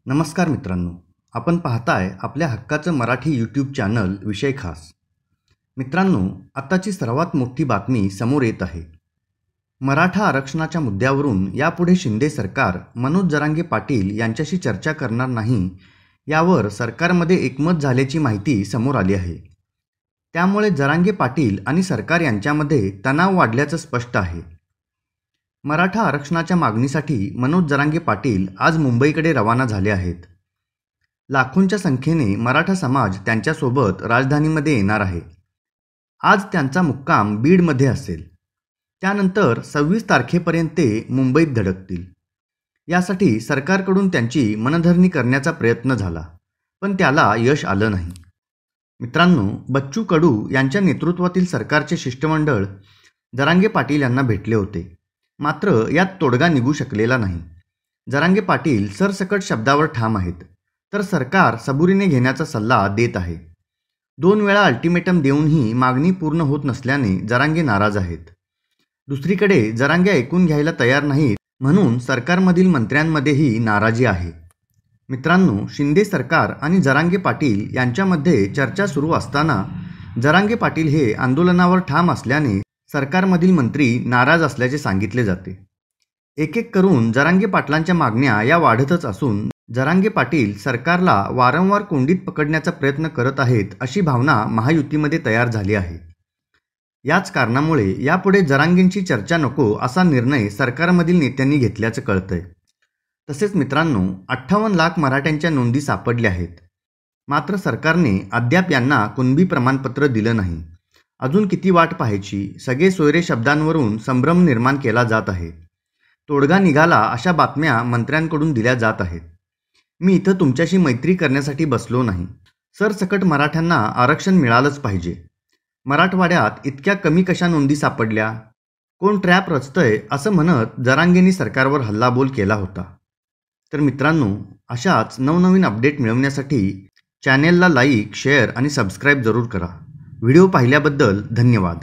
नमस्कार मित्रांनो, आपण पाहताय आपल्या हक्काचं मराठी यूट्यूब चॅनल विषय खास. मित्रांनो, आताची सर्वात मोठी बातमी समोर येत आहे. मराठा आरक्षणाच्या मुद्द्यावरून यापुढे शिंदे सरकार मनोज जरांगे पाटील यांच्याशी चर्चा करणार नाही, यावर सरकारमध्ये एकमत झाल्याची माहिती समोर आली आहे. त्यामुळे जरांगे पाटील आणि सरकार यांच्यामध्ये तणाव वाढल्याचं स्पष्ट आहे. मराठा आरक्षणाच्या मागणीसाठी मनोज जरांगे पाटील आज मुंबईकडे रवाना झाले आहेत. लाखोंच्या संख्येने मराठा समाज त्यांच्यासोबत राजधानीमध्ये येणार आहे. आज त्यांचा मुक्काम बीडमध्ये असेल. त्यानंतर 26 तारखेपर्यंत ते मुंबईत धडकतील. यासाठी सरकारकडून त्यांची मनधरणी करण्याचा प्रयत्न झाला, पण त्याला यश आलं नाही. मित्रांनो, बच्चू कडू यांच्या नेतृत्वातील सरकारचे शिष्टमंडळ जरांगे पाटील यांना भेटले होते. मात्र यात तोडगा निघू शकलेला नाही. जरांगे पाटील सरसकट शब्दावर ठाम आहेत, तर सरकार सबुरीने घेण्याचा सल्ला देत आहे. 2 वेळा अल्टिमेटम देऊनही मागणी पूर्ण होत नसल्याने जरांगे नाराज आहेत. दुसरीकडे जरांगे ऐकून घ्यायला तयार नाहीत, म्हणून सरकारमधील मंत्र्यांमध्येही नाराजी आहे. मित्रांनो, शिंदे सरकार आणि जरांगे पाटील यांच्यामध्ये चर्चा सुरू असताना जरांगे पाटील हे आंदोलनावर ठाम असल्याने सरकारमधील मंत्री नाराज असल्याचे सांगितले जाते. एक एक करून जरांगे पाटलांच्या मागण्या या वाढतच असून जरांगे पाटील सरकारला वारंवार कोंडीत पकडण्याचा प्रयत्न करत आहेत, अशी भावना महायुतीमध्ये तयार झाली आहे. याच कारणामुळे यापुढे जरांगेंची चर्चा नको असा निर्णय सरकारमधील नेत्यांनी घेतल्याचं कळतंय. तसेच मित्रांनो, 58 लाख मराठ्यांच्या नोंदी सापडल्या आहेत. मात्र सरकारने अद्याप यांना कुणबी प्रमाणपत्र दिलं नाही. अजून किती वाट पाहायची? सगळे सोयरे शब्दांवरून संभ्रम निर्माण केला जात आहे. तोडगा निघाला अशा बातम्या मंत्र्यांकडून दिल्या जात आहेत. मी इथं तुमच्याशी मैत्री करण्यासाठी बसलो नाही. सरसकट मराठ्यांना आरक्षण मिळालंच पाहिजे. मराठवाड्यात इतक्या कमी कशा नोंदी सापडल्या? कोण ट्रॅप रचतंय असं म्हणत जरांगेंनी सरकारवर हल्लाबोल केला होता. तर मित्रांनो, अशाच नवनवीन अपडेट मिळवण्यासाठी चॅनेलला लाईक, शेअर आणि सबस्क्राईब जरूर करा. व्हिडिओ पाहिल्याबद्दल धन्यवाद.